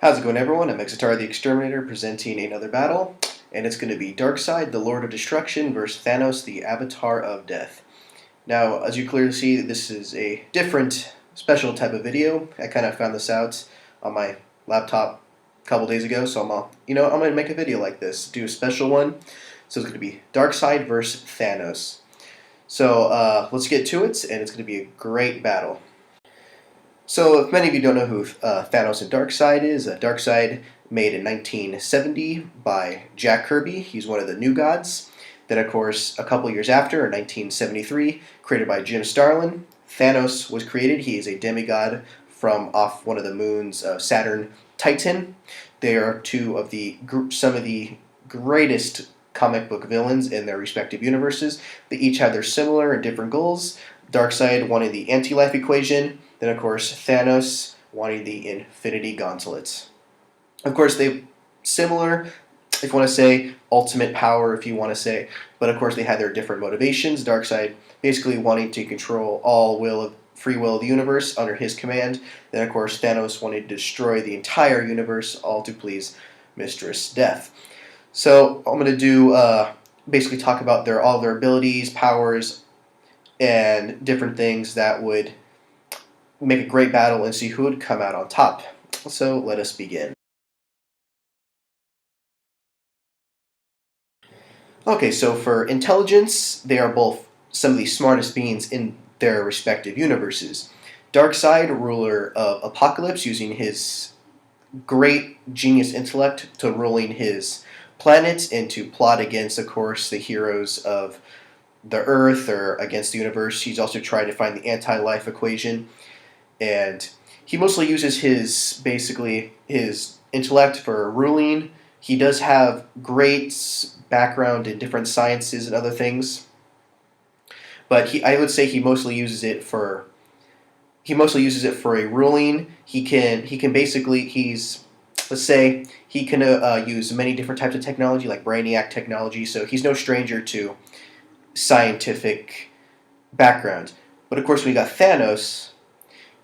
How's it going, everyone? I'm Exetar the Exterminator presenting another battle, and it's going to be Darkseid, the Lord of Destruction, versus Thanos, the Avatar of Death. Now, as you clearly see, this is a different, special type of video. I kind of found this out on my laptop a couple days ago, so I'm going to make a video like this, do a special one. So it's going to be Darkseid versus Thanos. So let's get to it, and it's going to be a great battle. So, if many of you don't know who Thanos and Darkseid is, Darkseid made in 1970 by Jack Kirby. He's one of the New Gods. Then, of course, a couple years after, in 1973, created by Jim Starlin, Thanos was created. He is a demigod from off one of the moons of Saturn, Titan. They are some of the greatest comic book villains in their respective universes. They each have their similar and different goals. Darkseid wanted the anti-life equation. Then, of course, Thanos wanting the Infinity Gauntlets. Of course, they're similar, if you want to say, ultimate power, if you want to say. But, of course, they had their different motivations. Darkseid basically wanting to control all free will of the universe under his command. Then, of course, Thanos wanted to destroy the entire universe, all to please Mistress Death. So, I'm going to do basically talk about all their abilities, powers, and different things that would make a great battle and see who would come out on top. So let us begin. Okay, so for intelligence, they are both some of the smartest beings in their respective universes. Darkseid, ruler of Apocalypse, using his great genius intellect to ruling his planet and to plot against, of course, the heroes of the Earth or against the universe. He's also trying to find the anti-life equation. And he mostly uses his intellect for ruling. He does have great background in different sciences and other things, but I would say he mostly uses it for a ruling. He can use many different types of technology, like brainiac technology. So he's no stranger to scientific background. But of course, we got Thanos.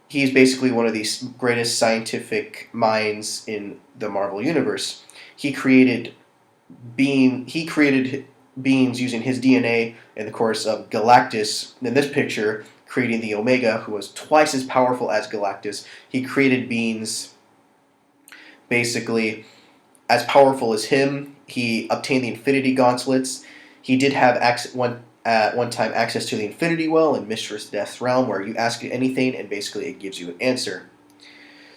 He's basically one of the greatest scientific minds in the Marvel Universe. He created beings using his DNA, and of course of Galactus, in this picture, creating the Omega, who was twice as powerful as Galactus. He created beings basically as powerful as him. He obtained the Infinity Gauntlets. He did have at one time access to the Infinity Well in Mistress Death's realm, where you ask it anything and basically it gives you an answer.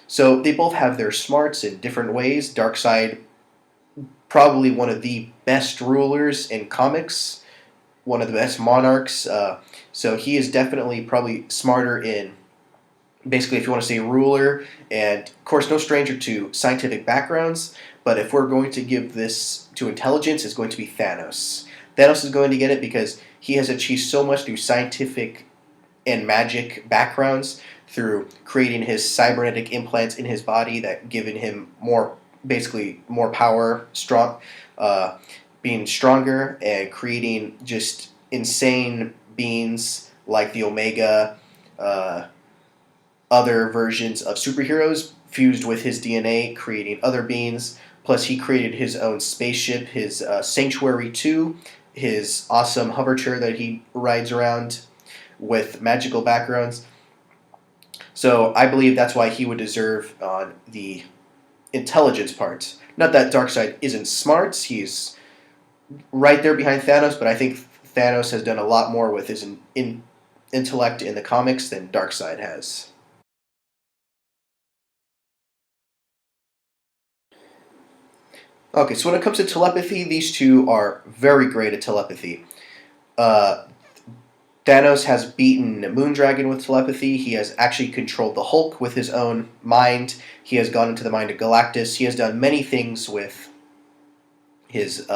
So they both have their smarts in different ways. Darkseid, probably one of the best rulers in comics, one of the best monarchs. So he is definitely probably smarter in, basically, if you want to say ruler, and of course no stranger to scientific backgrounds. But if we're going to give this to intelligence, it's going to be Thanos. Thanos is going to get it because he has achieved so much through scientific and magic backgrounds, through creating his cybernetic implants in his body that given him more power, being stronger, and creating just insane beings like the Omega, other versions of superheroes fused with his DNA, creating other beings. Plus, he created his own spaceship, his Sanctuary 2, his awesome hover chair that he rides around with magical backgrounds. So I believe that's why he would deserve on the intelligence part. Not that Darkseid isn't smart, he's right there behind Thanos, but I think Thanos has done a lot more with his intellect in the comics than Darkseid has. Okay, so when it comes to telepathy, these two are very great at telepathy. Uh, Thanos has beaten Moondragon with telepathy. He has actually controlled the Hulk with his own mind. He has gone into the mind of Galactus. He has done many things with his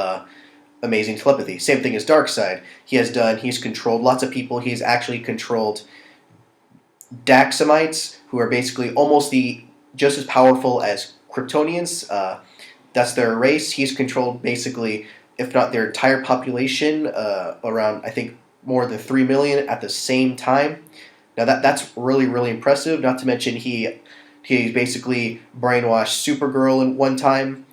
amazing telepathy. Same thing as Darkseid. He's controlled lots of people. He's actually controlled Daxamites, who are basically just as powerful as Kryptonians. That's their race. He's controlled basically, if not their entire population, around, I think, more than 3 million at the same time. Now that's really, really impressive. Not to mention he He basically brainwashed Supergirl in one time.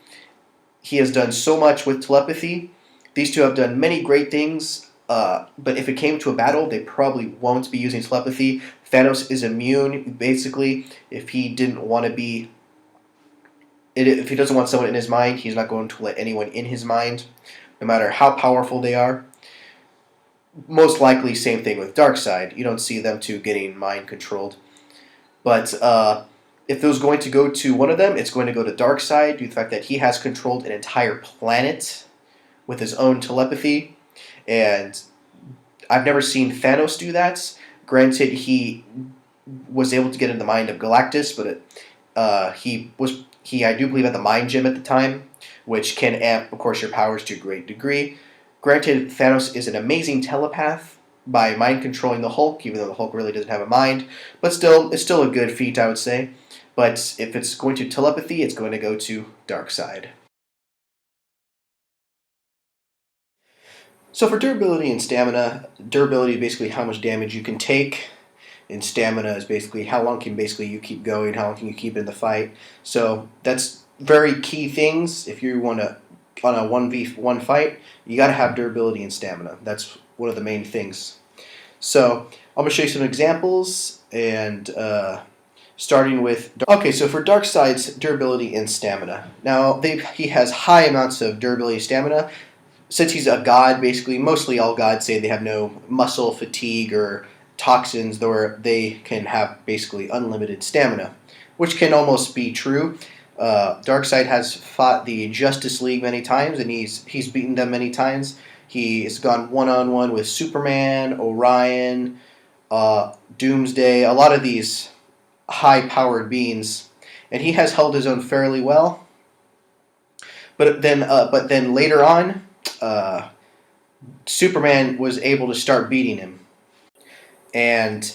He has done so much with telepathy. These two have done many great things, but if it came to a battle, they probably won't be using telepathy. Thanos is immune, basically. If he didn't want to be, if he doesn't want someone in his mind, he's not going to let anyone in his mind, no matter how powerful they are. Most likely, same thing with Darkseid. You don't see them two getting mind controlled. But if it was going to go to one of them, it's going to go to Darkseid due to the fact that he has controlled an entire planet with his own telepathy. And I've never seen Thanos do that. Granted, he was able to get in the mind of Galactus, but he I do believe had the mind gem at the time, which can amp, of course, your powers to a great degree. Granted, Thanos is an amazing telepath by mind controlling the Hulk, even though the Hulk really doesn't have a mind. But still, it's still a good feat, I would say. But if it's going to telepathy, it's going to go to Darkseid. So for durability and stamina, durability is basically how much damage you can take, and stamina is basically how long can basically you keep going, how long can you keep in the fight. So that's very key things. If you want to on a 1v1 fight, you got to have durability and stamina. That's one of the main things. So I'm going to show you some examples, and starting with... Okay, so for Darkseid's durability and stamina. Now, he has high amounts of durability and stamina. Since he's a god, basically, mostly all gods say they have no muscle fatigue or toxins, though they can have basically unlimited stamina, which can almost be true. Darkseid has fought the Justice League many times, and he's beaten them many times. He has gone one-on-one with Superman, Orion, Doomsday, a lot of these high-powered beings, and he has held his own fairly well. But then later on, Superman was able to start beating him, and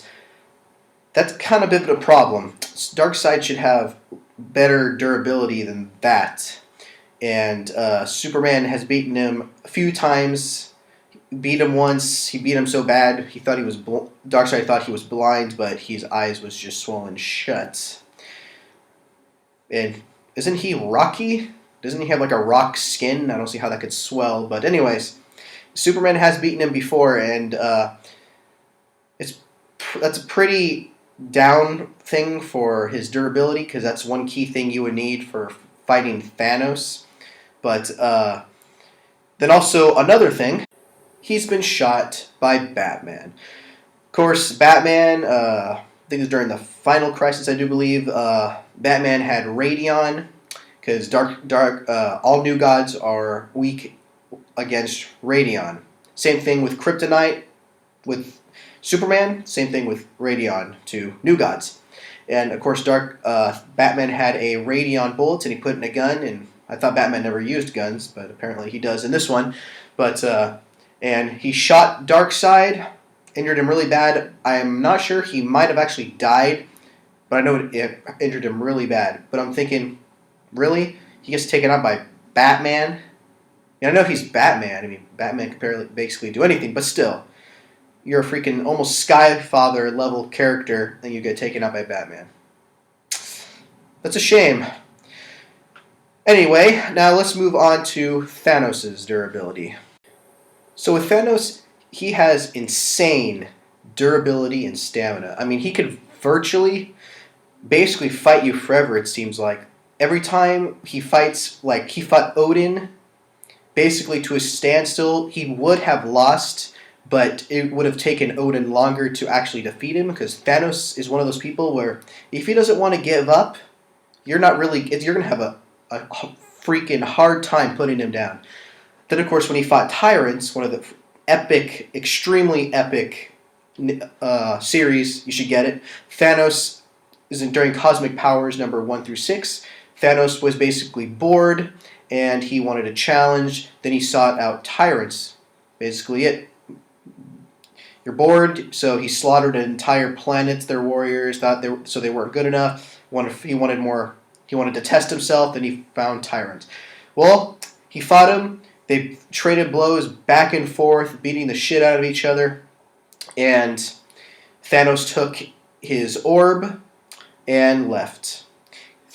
that's kind of a bit of a problem. Darkseid should have better durability than that, and Superman has beaten him a few times. Beat him once. He beat him so bad he thought he was Darkseid thought he was blind, but his eyes was just swollen shut. And isn't he rocky? Doesn't he have like a rock skin? I don't see how that could swell. But anyways, Superman has beaten him before, and that's a pretty down thing for his durability, because that's one key thing you would need for fighting Thanos. But then also another thing, he's been shot by Batman. Of course, Batman, I think it was during the final crisis, I do believe, Batman had Radion, because all new gods are weak against Radion. Same thing with Kryptonite with Superman, same thing with Radion to new gods. And of course, Batman had a Radion bullet, and he put it in a gun, and I thought Batman never used guns, but apparently he does in this one. But and he shot Darkseid, injured him really bad. I'm not sure, he might have actually died, but I know it injured him really bad. But I'm thinking, really? He gets taken out by Batman? And I know he's Batman. I mean, Batman can basically do anything, but still. You're a freaking almost Skyfather level character, and you get taken out by Batman. That's a shame. Anyway, now let's move on to Thanos' durability. So with Thanos, he has insane durability and stamina. I mean, he could virtually basically fight you forever, it seems like. Every time he fights, like he fought Odin, basically to a standstill, he would have lost, but it would have taken Odin longer to actually defeat him, because Thanos is one of those people where if he doesn't want to give up, you're going to have a freaking hard time putting him down. Then, of course, when he fought Tyrants, one of the epic, extremely epic series, you should get it. Thanos is during Cosmic Powers number 1 through 6. Thanos was basically bored, and he wanted a challenge. Then he sought out Tyrants. Basically it. You're bored, so he slaughtered an entire planet. Their warriors thought they weren't good enough. He wanted more. He wanted to test himself. Then he found Tyrant. Well, he fought him. They traded blows back and forth, beating the shit out of each other. And Thanos took his orb and left.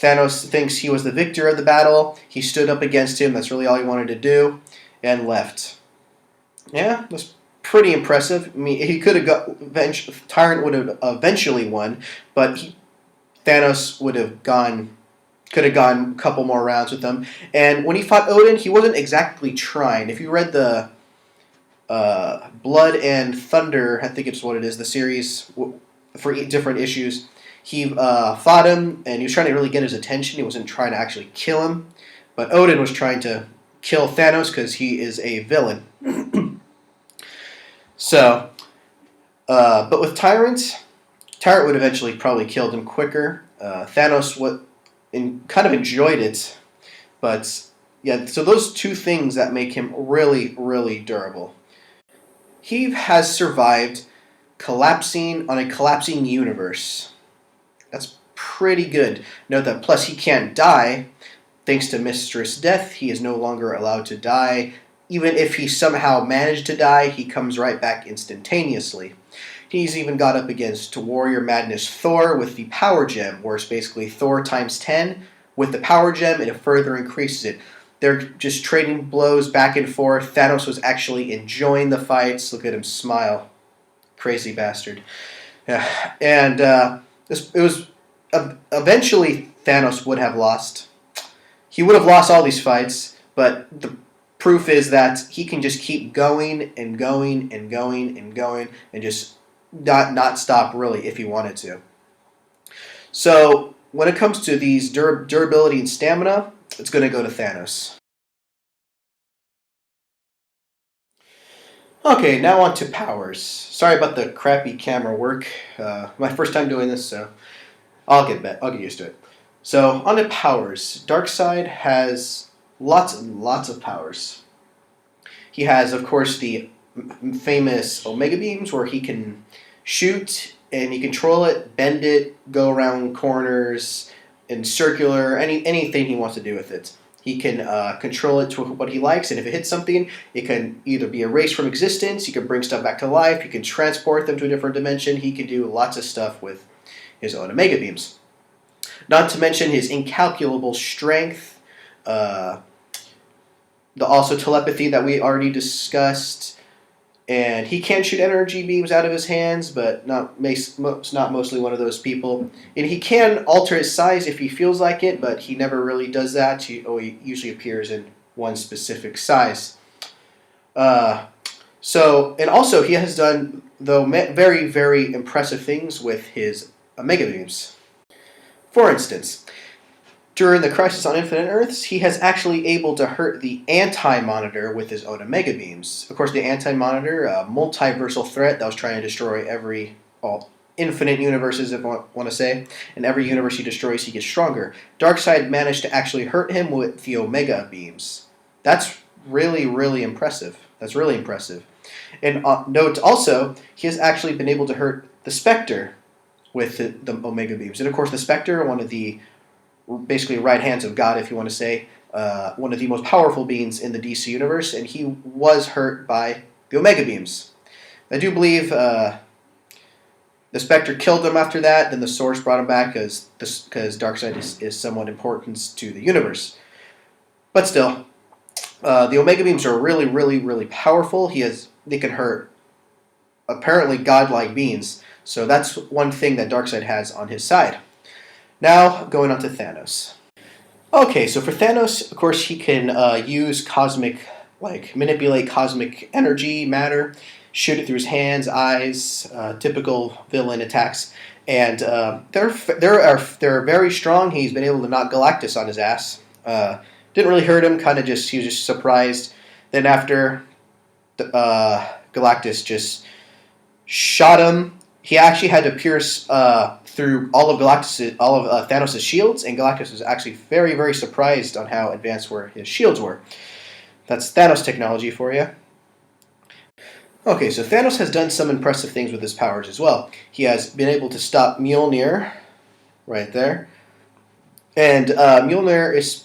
Thanos thinks he was the victor of the battle. He stood up against him. That's really all he wanted to do, and left. Yeah, that's pretty impressive. I mean, he could have Tyrant would have eventually won, but Thanos could have gone a couple more rounds with him. And when he fought Odin, he wasn't exactly trying. If you read the Blood and Thunder, I think it's what it is, the series for different issues, he fought him, and he was trying to really get his attention. He wasn't trying to actually kill him. But Odin was trying to kill Thanos because he is a villain. So, but with Tyrant would eventually probably killed him quicker. Thanos kind of enjoyed it, but yeah. So those two things that make him really, really durable. He has survived collapsing on a collapsing universe. That's pretty good. Note that plus he can't die. Thanks to Mistress Death, he is no longer allowed to die. Even if he somehow managed to die, he comes right back instantaneously. He's even got up against Warrior Madness Thor with the Power Gem, where it's basically Thor times 10 with the Power Gem, and it further increases it. They're just trading blows back and forth. Thanos was actually enjoying the fights. Look at him smile. Crazy bastard. Yeah. And eventually Thanos would have lost. He would have lost all these fights, but the proof is that he can just keep going and going and going and going and just not stop really if he wanted to. So when it comes to these durability and stamina, it's going to go to Thanos. Okay, now on to powers. Sorry about the crappy camera work. My first time doing this, so I'll get used to it. So on to powers. Darkseid has lots and lots of powers. He has, of course, the famous Omega Beams, where he can shoot and he control it, bend it, go around corners, and circular, anything he wants to do with it. He can control it to what he likes, and if it hits something, it can either be erased from existence, he can bring stuff back to life, he can transport them to a different dimension, he can do lots of stuff with his own Omega Beams. Not to mention his incalculable strength, also telepathy that we already discussed, and he can shoot energy beams out of his hands, but not mostly one of those people. And he can alter his size if he feels like it, but he never really does that. He usually appears in one specific size. And also he has done very, very impressive things with his Omega Beams. For instance, during the Crisis on Infinite Earths, he has actually able to hurt the Anti-Monitor with his own Omega Beams. Of course, the Anti-Monitor, a multiversal threat that was trying to destroy infinite universes, if I want to say, and every universe he destroys, he gets stronger. Darkseid managed to actually hurt him with the Omega Beams. That's really, really impressive. That's really impressive. And note also, he has actually been able to hurt the Spectre with the Omega Beams. And of course, the Spectre, one of the basically right hands of God, if you want to say, one of the most powerful beings in the DC universe, and he was hurt by the Omega Beams. I do believe the Spectre killed him after that, then the Source brought him back because Darkseid is somewhat important to the universe. But still, the Omega Beams are really, really, really powerful. They can hurt apparently godlike beings, so that's one thing that Darkseid has on his side. Now, going on to Thanos. Okay, so for Thanos, of course, he can manipulate cosmic energy, matter, shoot it through his hands, eyes, typical villain attacks, and they're very strong. He's been able to knock Galactus on his ass. Didn't really hurt him, he was just surprised. Then after Galactus just shot him, he actually had to pierce through all of Thanos' shields, and Galactus was actually very, very surprised on how advanced his shields were. That's Thanos technology for you. Okay, so Thanos has done some impressive things with his powers as well. He has been able to stop Mjolnir, right there, and Mjolnir is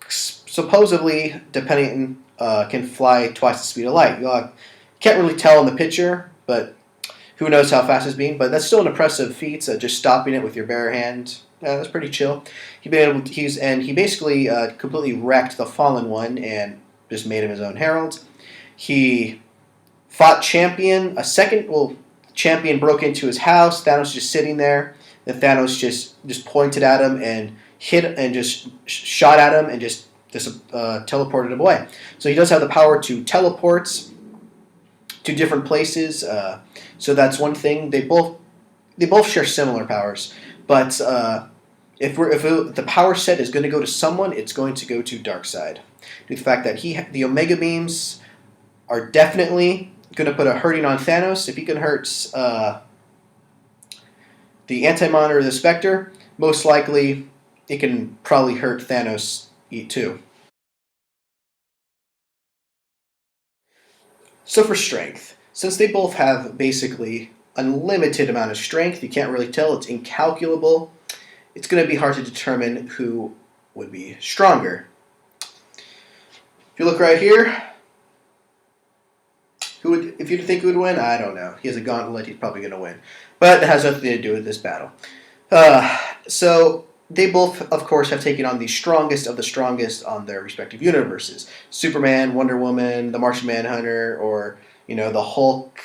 supposedly, can fly twice the speed of light. You can't really tell in the picture, but who knows how fast it's being, but that's still an impressive feat, just stopping it with your bare hand. That's pretty chill. He basically completely wrecked the Fallen One and just made him his own herald. He fought Champion. Champion broke into his house. Thanos just sitting there. Then Thanos just pointed at him and hit and just shot at him and just teleported him away. So he does have the power to teleport to different places. So that's one thing. They both share similar powers, but if the power set is going to go to someone, it's going to go to Darkseid. Due to the fact that the Omega Beams are definitely going to put a hurting on Thanos. If he can hurt the Anti-Monitor or the Spectre, most likely it can probably hurt Thanos too. So for strength, since they both have basically unlimited amount of strength, you can't really tell, it's incalculable, it's going to be hard to determine who would be stronger. If you look right here, if you think who would win, I don't know. He has a gauntlet, he's probably going to win. But it has nothing to do with this battle. So they both, of course, have taken on the strongest of the strongest on their respective universes. Superman, Wonder Woman, the Martian Manhunter, or, the Hulk,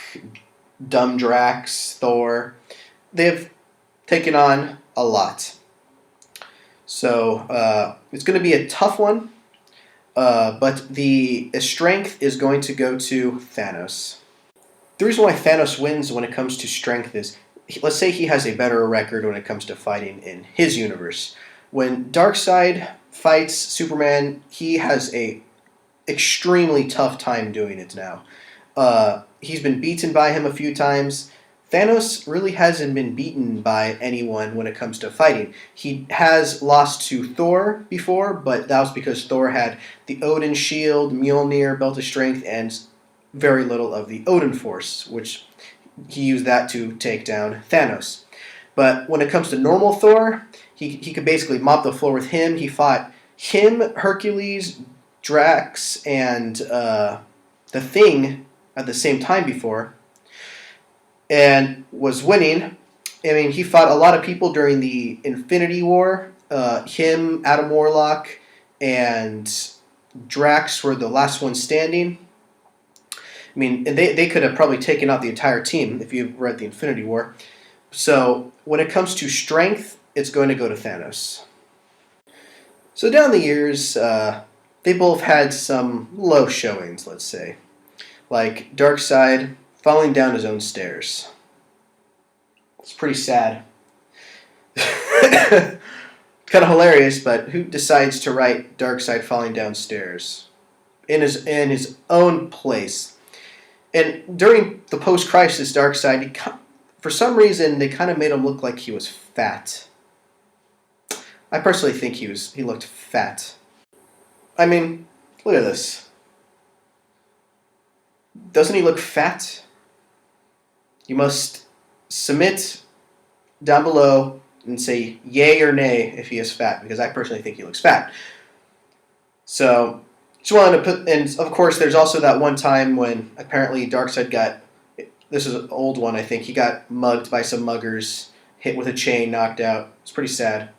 Dumb Drax, Thor. They've taken on a lot. So it's going to be a tough one, but the strength is going to go to Thanos. The reason why Thanos wins when it comes to strength is, let's say he has a better record when it comes to fighting in his universe. When Darkseid fights Superman, he has a extremely tough time doing it now. He's been beaten by him a few times. Thanos really hasn't been beaten by anyone when it comes to fighting. He has lost to Thor before, but that was because Thor had the Odin Shield, Mjolnir, Belt of Strength, and very little of the Odin Force, which he used that to take down Thanos. But when it comes to normal Thor, he could basically mop the floor with him. He fought him, Hercules, Drax, and the Thing at the same time before, and was winning. I mean, he fought a lot of people during the Infinity War. Him, Adam Warlock, and Drax were the last ones standing. I mean, they could have probably taken out the entire team if you've read the Infinity War. So when it comes to strength, it's going to go to Thanos. So down the years, they both had some low showings, let's say. Like Darkseid falling down his own stairs. It's pretty sad. Kind of hilarious, but who decides to write Darkseid falling downstairs in his own place? And during the post-crisis Darkseid, for some reason, they kind of made him look like he was fat. I personally think he looked fat. I mean, look at this. Doesn't he look fat? You must submit down below and say yay or nay if he is fat, because I personally think he looks fat. So, just wanted to put, and of course there's also that one time when apparently Darkseid this is an old one I think, he got mugged by some muggers, hit with a chain, knocked out. It's pretty sad.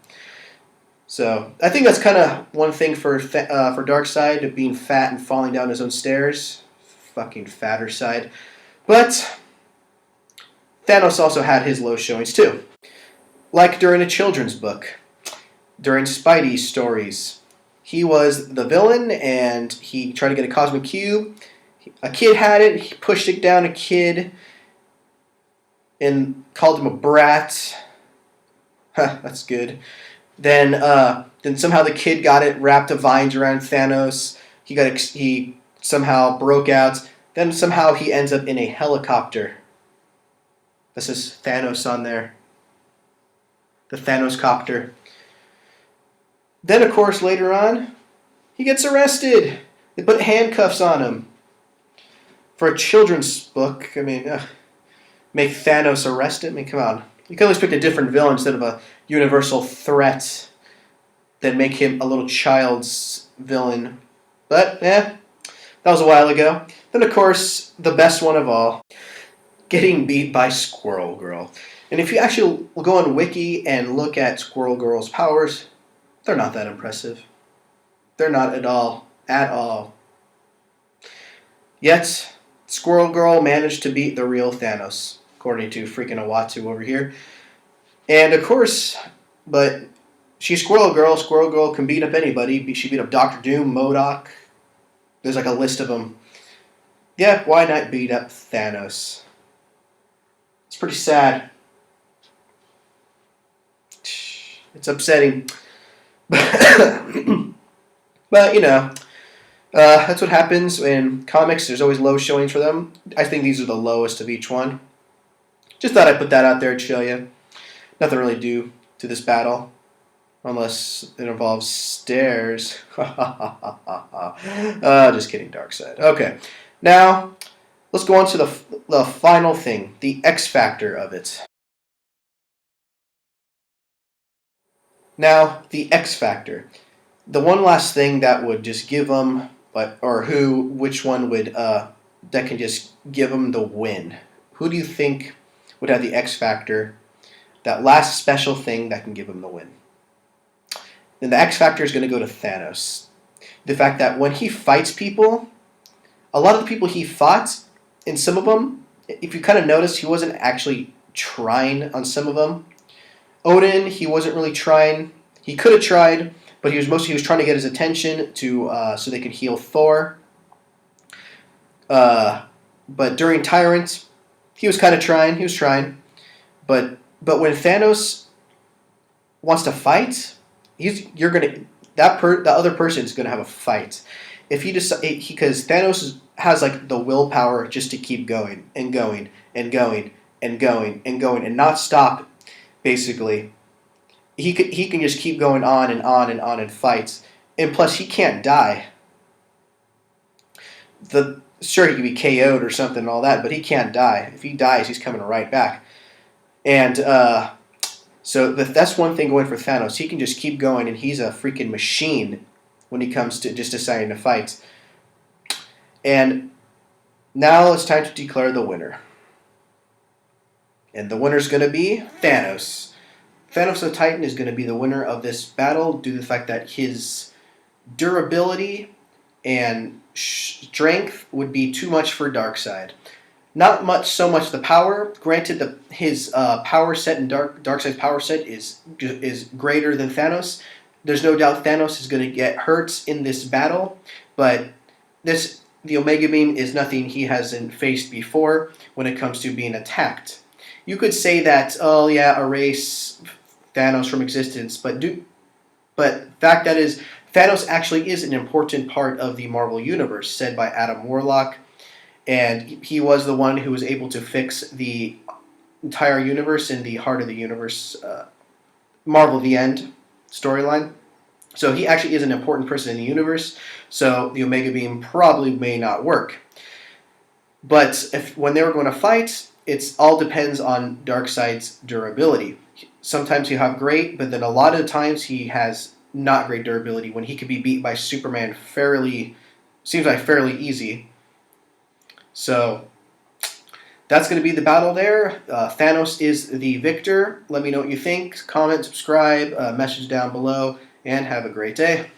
So, I think that's kind of one thing for Darkseid, being fat and falling down his own stairs. Fucking fatter side. But Thanos also had his low showings too. Like during a children's book, during Spidey's stories. He was the villain and he tried to get a cosmic cube. A kid had it, he pushed it down a kid and called him a brat. Huh, that's good. Then somehow the kid got it, wrapped a vines around Thanos. He somehow broke out. Then somehow he ends up in a helicopter. This is Thanos on there. The Thanos copter. Then, of course, later on, he gets arrested. They put handcuffs on him. For a children's book, I mean, make Thanos arrested? I mean, come on. You can always pick a different villain instead of a universal threat than make him a little child's villain. But, that was a while ago. Then, of course, the best one of all, getting beat by Squirrel Girl. And if you actually go on Wiki and look at Squirrel Girl's powers, they're not that impressive. They're not at all. At all. Yet, Squirrel Girl managed to beat the real Thanos, according to freaking Awatu over here. And of course, but she's Squirrel Girl. Squirrel Girl can beat up anybody. She beat up Doctor Doom, MODOK. There's like a list of them. Yeah, why not beat up Thanos? It's pretty sad. It's upsetting. But, you know, that's what happens in comics. There's always low showings for them. I think these are the lowest of each one. Just thought I'd put that out there to show you. Nothing really due to this battle. Unless it involves stairs. Just kidding, Darkseid. Okay, now let's go on to the final thing, the X factor of it. Now, the X factor. The one last thing that would just give them, which one would, that can just give them the win? Who do you think would have the X factor, that last special thing that can give them the win? Then the X factor is going to go to Thanos. The fact that when he fights people, a lot of the people he fought, in some of them, if you kind of notice, he wasn't actually trying on some of them. Odin, he wasn't really trying. He could have tried, but he was trying to get his attention to so they could heal Thor. But during Tyrant, he was kind of trying. He was trying, but when Thanos wants to fight, the other person is gonna have a fight. If because Thanos has like the willpower just to keep going and going and going and going and going and not stop. Basically, he can just keep going on and on and on and fights. And plus, he can't die. Sure, he can be KO'd or something and all that, but he can't die. If he dies, he's coming right back. And so that's one thing going for Thanos. He can just keep going, and he's a freaking machine when he comes to just deciding to fight. And now it's time to declare the winner. And the winner's going to be Thanos. Thanos the Titan is going to be the winner of this battle due to the fact that his durability and strength would be too much for Darkseid. Not so much the power. Granted, his power set and Darkseid's power set is greater than Thanos. There's no doubt Thanos is going to get hurt in this battle, but the Omega Beam is nothing he hasn't faced before when it comes to being attacked. You could say that, oh yeah, erase Thanos from existence, but fact that is, Thanos actually is an important part of the Marvel Universe, said by Adam Warlock, and he was the one who was able to fix the entire universe in the Heart of the Universe, Marvel The End storyline. So he actually is an important person in the universe, so the Omega Beam probably may not work. But when they were going to fight, it all depends on Darkseid's durability. Sometimes he'll have great, but then a lot of the times he has not great durability when he could be beat by Superman fairly easy. So that's going to be the battle there. Thanos is the victor. Let me know what you think. Comment, subscribe, message down below, and have a great day.